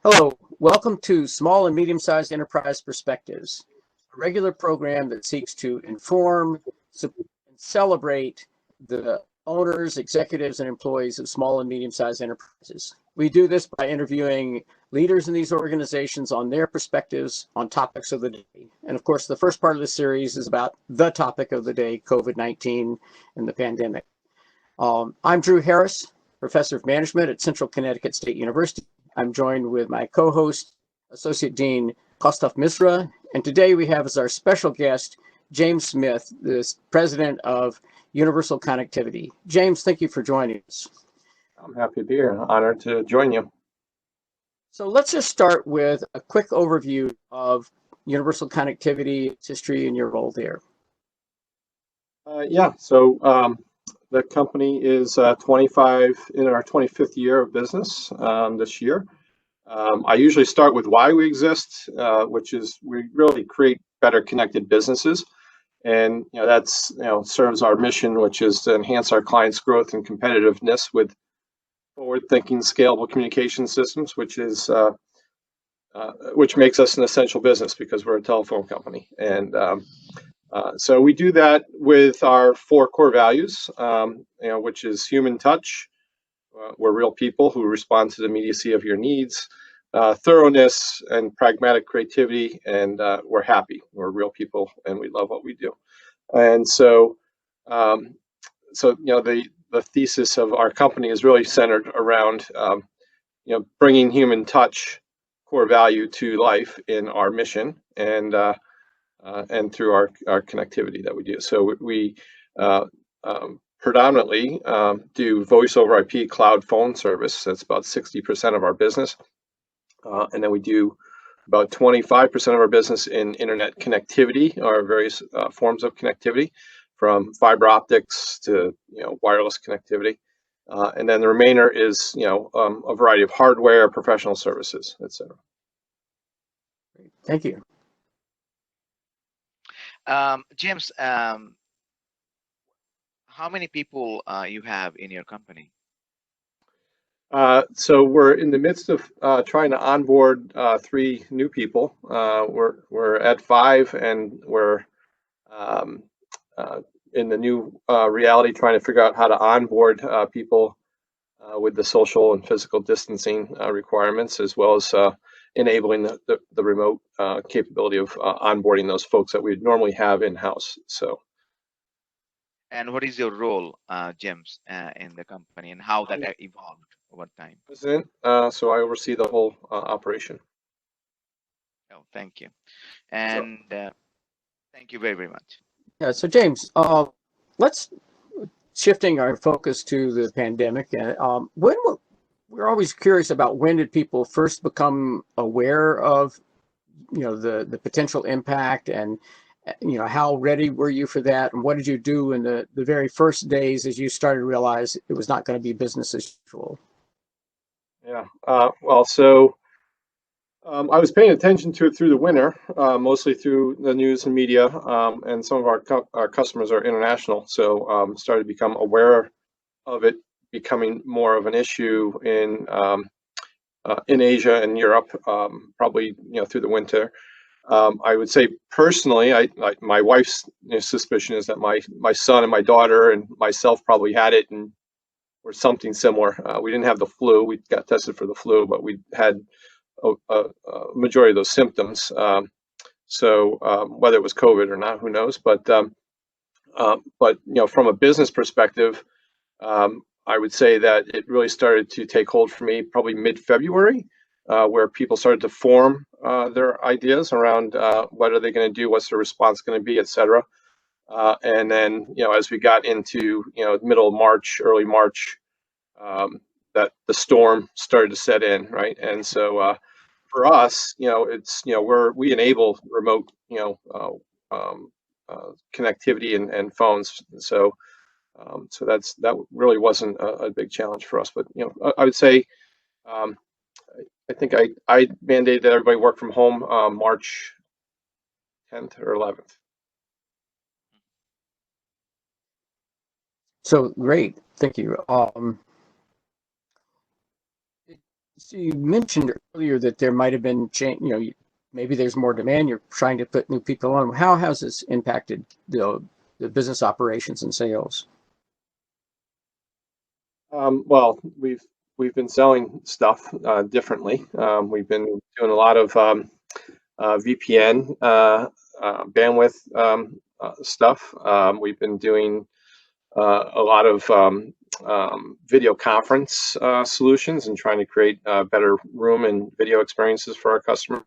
Hello, welcome to Small and Medium-Sized Enterprise Perspectives, a regular program that seeks to inform and celebrate the owners, executives, and employees of small and medium-sized enterprises. We do this by interviewing leaders in these organizations on their perspectives on topics of the day. And of course, the first part of the series is about the topic of the day, COVID-19 and the pandemic. I'm Drew Harris, Professor of Management at Central Connecticut State University. I'm joined with my co-host, Associate Dean Kostov Misra, and today we have as our special guest, James Smith, the President of Universal Connectivity. James, thank you for joining us. I'm happy to be here. Honored to join you. So let's just start with a quick overview of Universal Connectivity, its history, and your role there. The company is 25 in our 25th year of business this year. I usually start with why we exist, which is we really create better connected businesses, and that's serves our mission, which is to enhance our clients' growth and competitiveness with forward-thinking, scalable communication systems, which makes us an essential business because we're a telephone company. And so we do that with our 4 core values, which is human touch. We're real people who respond to the immediacy of your needs, thoroughness and pragmatic creativity, and we're happy. We're real people and we love what we do. And so, the thesis of our company is really centered around, bringing human touch core value to life in our mission and through our connectivity that we do. So we predominantly do voice over IP cloud phone service. That's about 60% of our business. And then we do about 25% of our business in internet connectivity, or various forms of connectivity, from fiber optics to wireless connectivity. And then the remainder is a variety of hardware, professional services, etc. Thank you. James, how many people you have in your company? So we're in the midst of trying to onboard 3 new people. We're at 5, and we're in the new reality, trying to figure out how to onboard people with the social and physical distancing requirements, as well as enabling the remote capability of onboarding those folks that we'd normally have in-house. So. And what is your role, James, in the company, and how that evolved over time? President, so I oversee the whole operation. Oh, thank you. And thank you very, very much. Yeah, so James, let's shifting our focus to the pandemic. We're always curious about when did people first become aware of the potential impact, and how ready were you for that, and what did you do in the very first days as you started to realize it was not going to be business as usual? Yeah, I was paying attention to it through the winter, mostly through the news and media, and some of our customers are international, so started to become aware of it becoming more of an issue in Asia and Europe, probably through the winter. I would say personally, my wife's suspicion is that my son and my daughter and myself probably had it and or something similar. We didn't have the flu. We got tested for the flu, but we had a majority of those symptoms. So whether it was COVID or not, who knows? But from a business perspective, I would say that it really started to take hold for me probably mid-February, where people started to form their ideas around what are they going to do, what's their response going to be, et cetera. And then, as we got into, middle of March, early March, that the storm started to set in, right? And so for us, it's, we enable remote, connectivity and phones. So that really wasn't a big challenge for us. But, I would say, I think I mandated that everybody work from home March 10th or 11th. So great, thank you. So you mentioned earlier that there might have been change, maybe there's more demand. You're trying to put new people on. How has this impacted the business operations and sales? Well, we've been selling stuff differently. We've been doing a lot of VPN bandwidth stuff. We've been doing a lot of video conference solutions and trying to create better room and video experiences for our customers.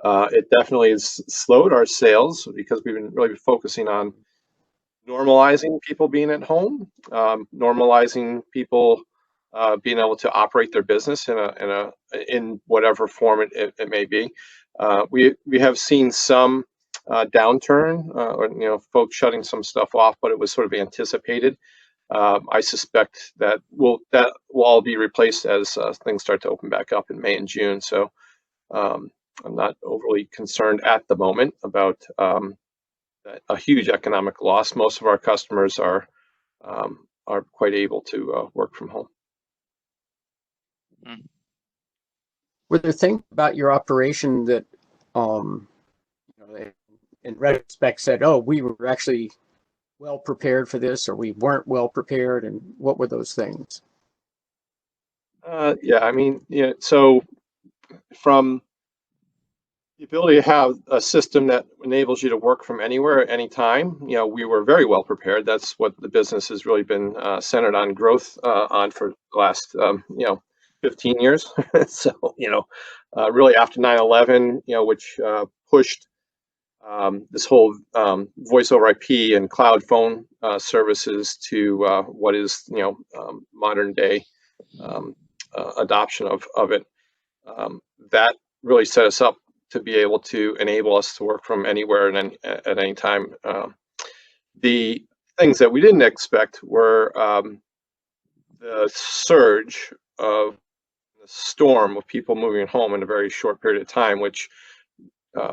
It definitely has slowed our sales because we've been really focusing on normalizing people being at home, normalizing people being able to operate their business in whatever form it may be. We have seen some downturn, or folks shutting some stuff off, but it was sort of anticipated. I suspect that will all be replaced as things start to open back up in May and June. So I'm not overly concerned at the moment about a huge economic loss. Most of our customers are quite able to work from home. Were there things about your operation that, in retrospect, said, "Oh, we were actually well prepared for this," or "We weren't well prepared"? And what were those things? Yeah, I mean, so from the ability to have a system that enables you to work from anywhere at any time, we were very well prepared. That's what the business has really been centered on growth on for the last 15 years. So really after 9/11, which pushed this whole voice over IP and cloud phone services to what is modern day adoption of it. That really set us up to be able to enable us to work from anywhere and at any time. The things that we didn't expect were the surge of the storm of people moving home in a very short period of time, which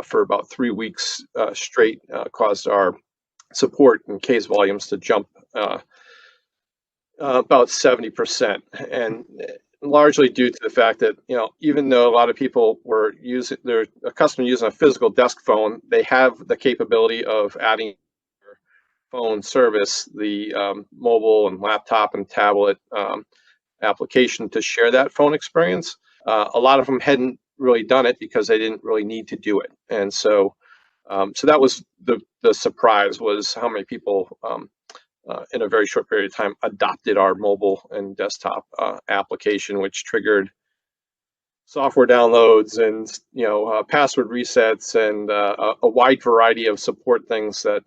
for about 3 weeks straight caused our support and case volumes to jump about 70%. And largely due to the fact that even though a lot of people they're accustomed to using a physical desk phone, they have the capability of adding phone service, the mobile and laptop and tablet application to share that phone experience. A lot of them hadn't really done it because they didn't really need to do it, and so that was the surprise, was how many people in a very short period of time adopted our mobile and desktop application, which triggered software downloads and password resets and a wide variety of support things that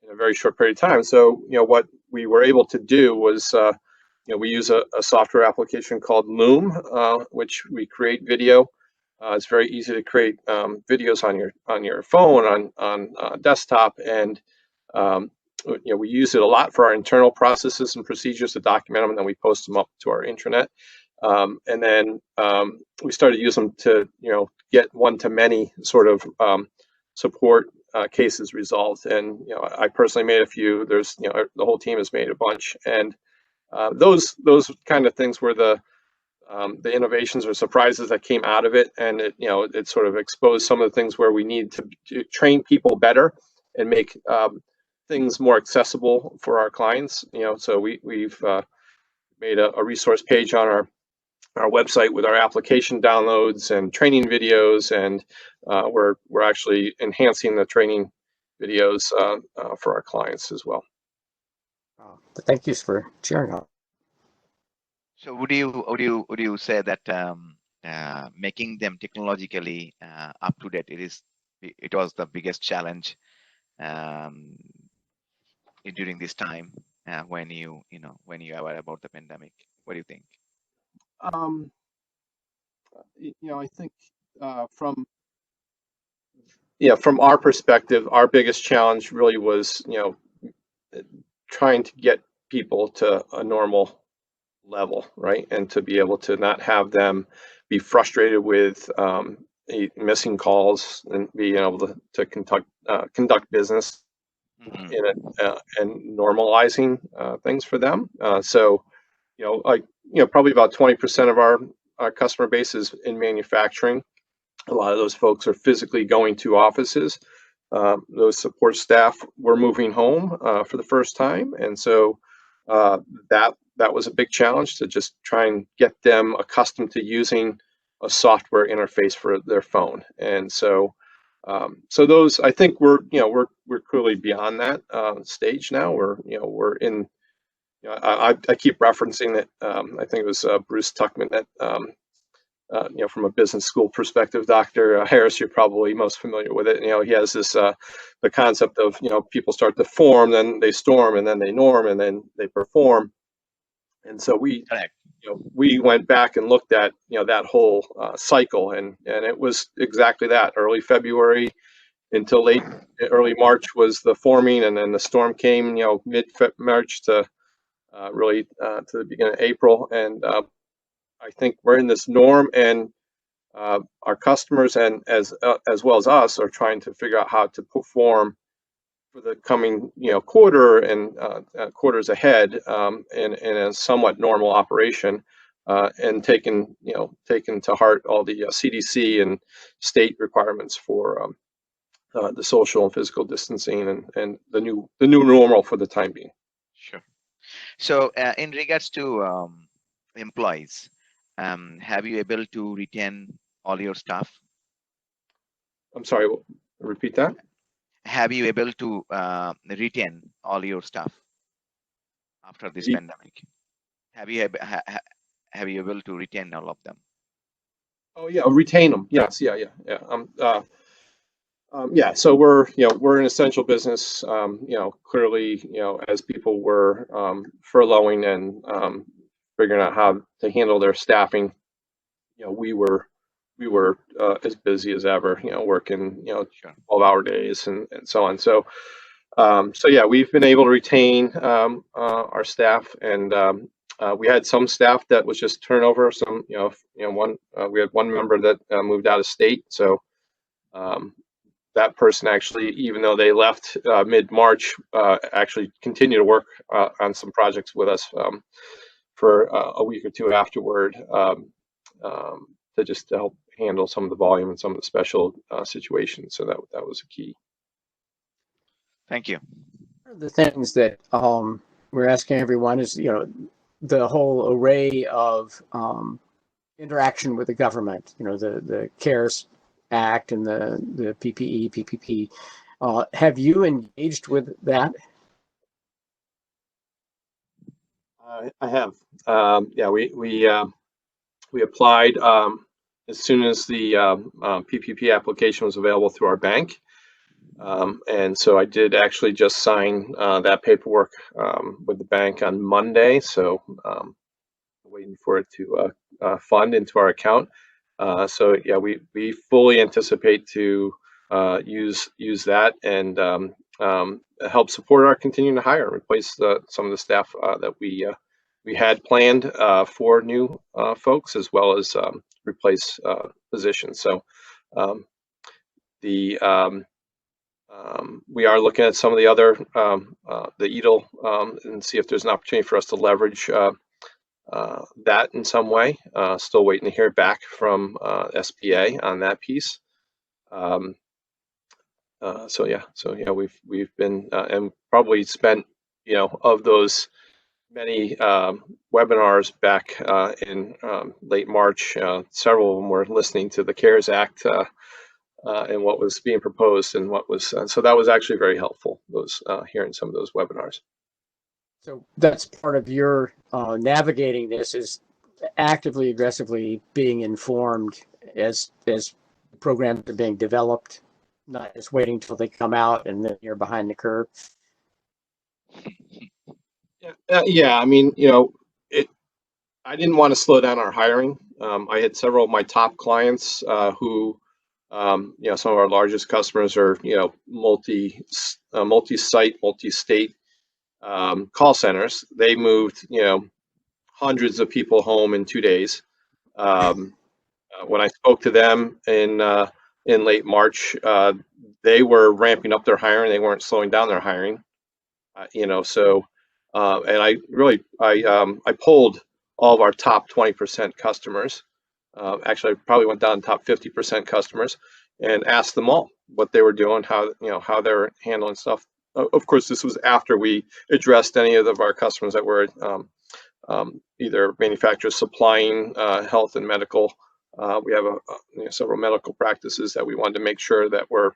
in a very short period of time. So what we were able to do was we use a software application called Loom, which we create video. It's very easy to create videos on your phone, on desktop, and we use it a lot for our internal processes and procedures to document them, and then we post them up to our intranet. And then we started using them to get one-to-many sort of support cases resolved. And I personally made a few. There's the whole team has made a bunch, and those kind of things were the innovations or surprises that came out of it. And it sort of exposed some of the things where we need to train people better and make things more accessible for our clients. So we've made a resource page on our website with our application downloads and training videos, and we're actually enhancing the training videos for our clients as well. Thank you for sharing that. So would you say that making them technologically up to date, it was the biggest challenge during this time when you are aware about the pandemic? What do you think? I think from our perspective, our biggest challenge really was trying to get people to a normal level, right, and to be able to not have them be frustrated with missing calls and being able to conduct business and normalizing things for them. So probably about 20% of our our customer base is in manufacturing. A lot of those folks are physically going to offices. Those support staff were moving home for the first time, and so that was a big challenge to just try and get them accustomed to using a software interface for their phone. And so so those, I think we're clearly beyond that stage now. We're in. I keep referencing it. I think it was Bruce Tuckman that from a business school perspective, Dr. Harris, you're probably most familiar with it. He has this the concept of people start to form, then they storm, and then they norm, and then they perform. And so we went back and looked at that whole cycle, and it was exactly that. Early February until early March was the forming, and then the storm came mid March to really to the beginning of April. And I think we're in this norm, and our customers and as well as us are trying to figure out how to perform for the coming quarter and quarters ahead in a somewhat normal operation, and taking to heart all the CDC and state requirements for the social and physical distancing and the new normal for the time being. Sure. So in regards to employees, have you able to retain all your staff? I'm sorry, repeat that. Have you able to retain all your staff after this pandemic? Have you able to retain all of them? Oh yeah, retain them. Yes, yeah. So we're an essential business. Clearly, as people were furloughing and figuring out how to handle their staffing, we were as busy as ever, working 12-hour days and so on. So yeah, we've been able to retain our staff, and we had some staff that was just turnover. Some we had one member that moved out of state, so that person actually, even though they left mid-March, actually continued to work on some projects with us for a week or two afterward, to help handle some of the volume and some of the special situations. So that was a key. Thank you. One of the things that we're asking everyone is, the whole array of interaction with the government, the CARES Act and the PPE, PPP. Have you engaged with that? I have. We applied as soon as the PPP application was available through our bank, and so I did actually just sign that paperwork with the bank on Monday. So waiting for it to fund into our account. So yeah, we fully anticipate to use that and help support our continuing to hire and replace some of the staff that we had planned for new folks, as well as replace positions. So we are looking at some of the other the EDL and see if there's an opportunity for us to leverage that in some way. Still waiting to hear back from SBA on that piece. So yeah, we've been and probably spent of those many webinars back in late March. Several of them were listening to the CARES Act and what was being proposed and what was so that was actually very helpful. Those hearing some of those webinars. So that's part of your navigating this, is actively, aggressively being informed as programs are being developed, not just waiting till they come out and then you're behind the curve. Yeah. I mean, I didn't want to slow down our hiring. I had several of my top clients who, some of our largest customers are, multi-site, multi-state call centers. They moved, hundreds of people home in 2 days. When I spoke to them in late March, they were ramping up their hiring. They weren't slowing down their hiring. So and I polled all of our top 20% customers actually I probably went down top 50% customers and asked them all what they were doing, how they were handling stuff. Of course, this was after we addressed any of our customers that were either manufacturers supplying health and medical. We have several medical practices that we wanted to make sure that we're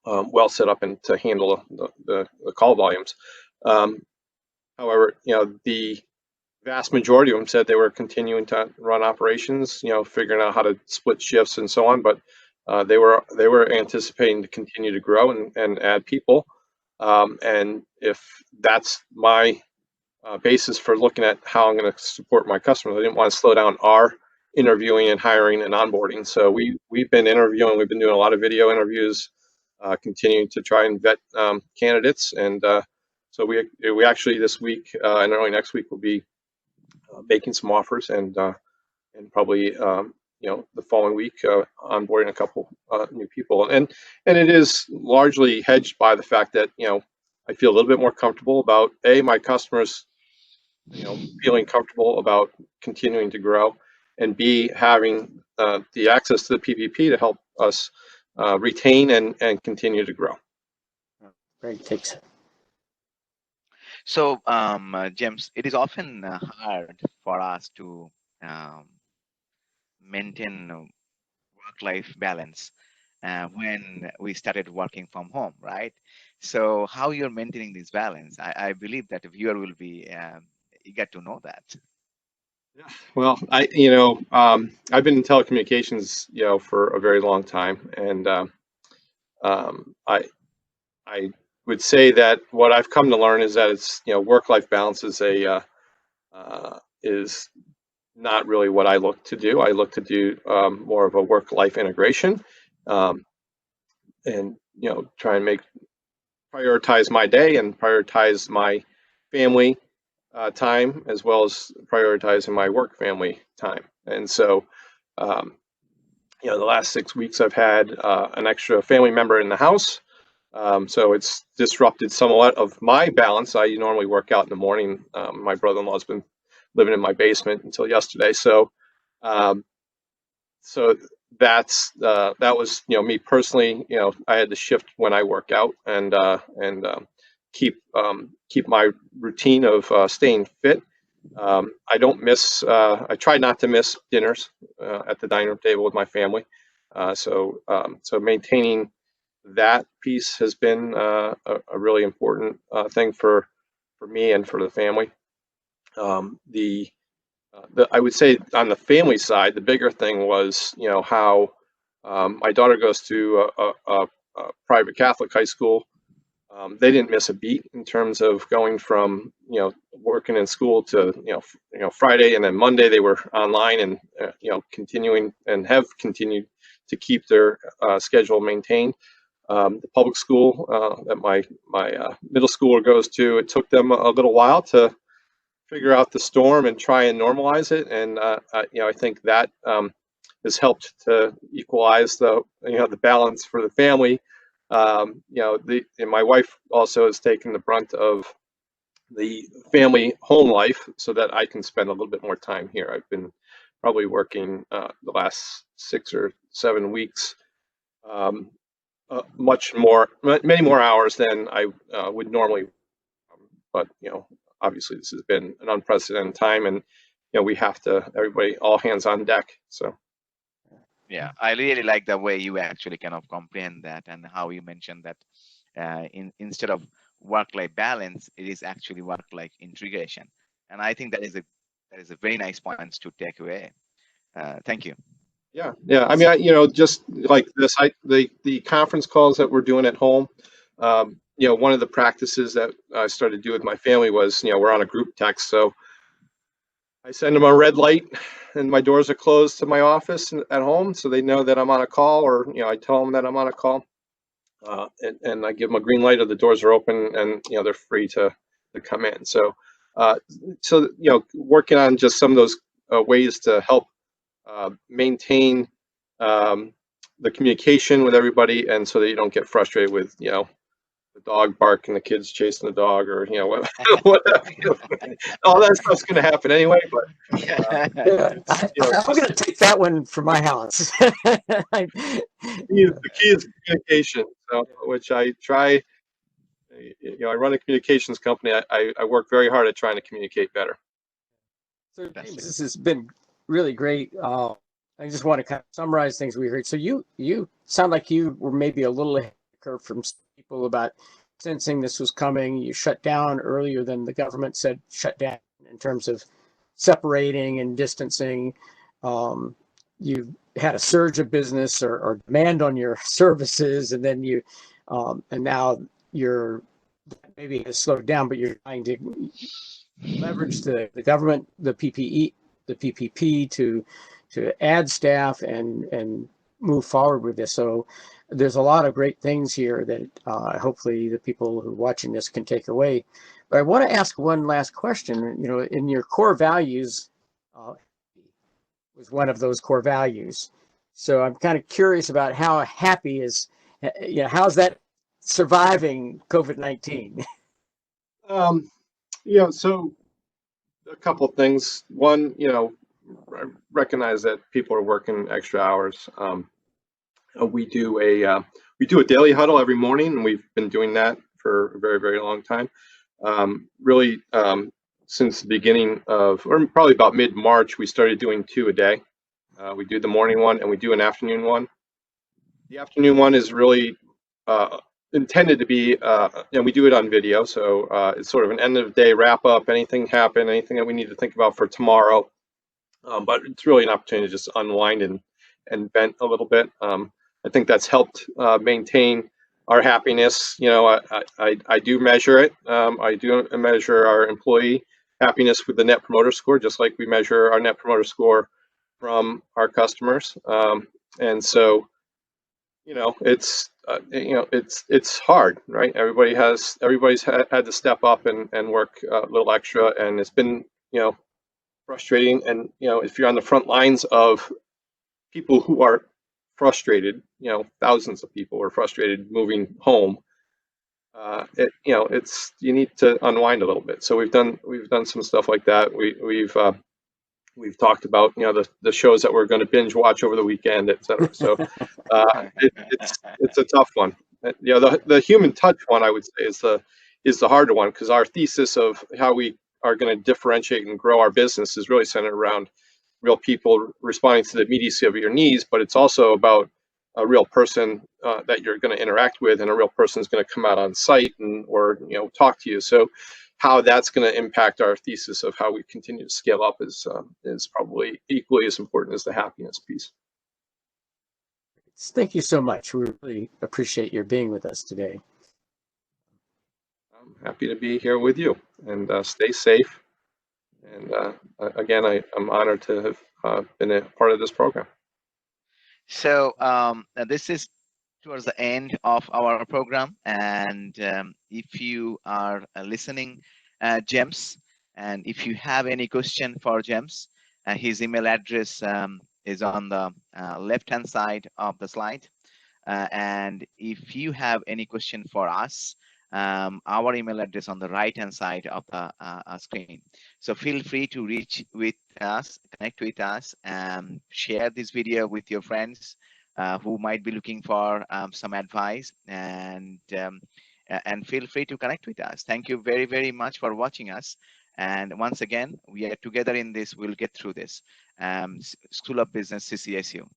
well set up and to handle the call volumes. However, the vast majority of them said they were continuing to run operations, figuring out how to split shifts and so on, but they were anticipating to continue to grow and add people. And if that's my basis for looking at how I'm going to support my customers, I didn't want to slow down our interviewing and hiring and onboarding. So we've been interviewing, we've been doing a lot of video interviews, continuing to try and vet candidates. And so we actually this week and early next week will be making some offers and probably the following week onboarding a couple new people. And it is largely hedged by the fact that I feel a little bit more comfortable about my customers feeling comfortable about continuing to grow, and B, having the access to the PPP to help us retain and continue to grow. Great, thanks. So, James, it is often hard for us to maintain work-life balance when we started working from home, right? So how you're maintaining this balance? I believe that a viewer will be eager to know that. Yeah. Well, I've been in telecommunications, for a very long time, and I would say that what I've come to learn is that it's work-life balance is is not really what I look to do. I look to do more of a work-life integration, and try and prioritize my day and prioritize my family time, as well as prioritizing my work family time. And so the last 6 weeks I've had an extra family member in the house, so it's disrupted somewhat of my balance. I normally work out in the morning. My brother-in-law's been living in my basement until yesterday, so that was me personally. I had to shift when I work out and keep my routine of staying fit. I don't miss. I try not to miss dinners at the dining room table with my family. So maintaining that piece has been a really important thing for me and for the family. I would say on the family side, the bigger thing was how my daughter goes to a private Catholic high school. They didn't miss a beat in terms of going from working in school to Friday, and then Monday they were online and continuing and have continued to keep their schedule maintained. The public school that my middle schooler goes to, it took them a little while to figure out the storm and try and normalize it, and I think that has helped to equalize the balance for the family. And my wife also has taken the brunt of the family home life so that I can spend a little bit more time here. I've been probably working the last 6 or 7 weeks many more hours than I would normally. But obviously this has been an unprecedented time, and we have to, everybody, all hands on deck. So yeah, I really like the way you actually kind of comprehend that, and how you mentioned that instead of work-life balance, it is actually work-life integration. And I think that is a very nice point to take away. Thank you. Yeah. I mean, just like this, the conference calls that we're doing at home. One of the practices that I started to do with my family was, we're on a group text, so I send them a red light, and my doors are closed to my office at home, so they know that I'm on a call, or I tell them that I'm on a call, and I give them a green light, or the doors are open, and they're free to come in. So, working on just some of those ways to help maintain the communication with everybody, and so that you don't get frustrated with the dog barking, the kids chasing the dog, or whatever. All that stuff's going to happen anyway. But Yeah, I'm going to take that one for my house. the key is communication. So, which I try. I run a communications company. I work very hard at trying to communicate better. So James, this has been really great. I just want to kind of summarize things we heard. So you sound like you were maybe a little ahead of the curve from some people about sensing this was coming. You shut down earlier than the government said shut down in terms of separating and distancing. You had a surge of business or demand on your services, and then and now you're maybe has slowed down, but you're trying to leverage the government, the PPP to add staff and move forward with this. So there's a lot of great things here that hopefully the people who are watching this can take away. But I want to ask one last question. In your core values, was one of those core values. So I'm kind of curious about how happy is, how's that surviving COVID-19? So a couple of things. One, I recognize that people are working extra hours. We do a daily huddle every morning, and we've been doing that for a very, very long time. Really, since the beginning of, or probably about mid-March, we started doing 2 a day. We do the morning one and we do an afternoon one. The afternoon one is really intended to be, we do it on video, so it's sort of an end of day wrap up, anything happened, anything that we need to think about for tomorrow. But it's really an opportunity to just unwind and vent a little bit. I think that's helped maintain our happiness. I do measure it. I do measure our employee happiness with the Net Promoter Score, just like we measure our Net Promoter Score from our customers. And so, it's hard, right? Everybody's had to step up and work a little extra, and it's been, frustrating. And, if you're on the front lines of people who are frustrated, thousands of people are frustrated moving home. You need to unwind a little bit. So we've done some stuff like that. We've talked about, the shows that we're going to binge watch over the weekend, et cetera. So it's a tough one. The human touch one, I would say, is the harder one, because our thesis of how we are going to differentiate and grow our business is really centered around real people responding to the immediacy of your needs, but it's also about a real person that you're going to interact with, and a real person is going to come out on site or talk to you. So how that's going to impact our thesis of how we continue to scale up is probably equally as important as the happiness piece. Thank you so much. We really appreciate your being with us today. I'm happy to be here with you, and stay safe. And again, I'm honored to have been a part of this program. So this is towards the end of our program, and if you are listening, James, and if you have any question for James, his email address is on the left-hand side of the slide. And if you have any question for us, our email address on the right-hand side of the screen. So feel free to reach with us, connect with us, and share this video with your friends who might be looking for some advice, and feel free to connect with us. Thank you very, very much for watching us. And once again, we are together in this. We'll get through this. School of Business, CCSU.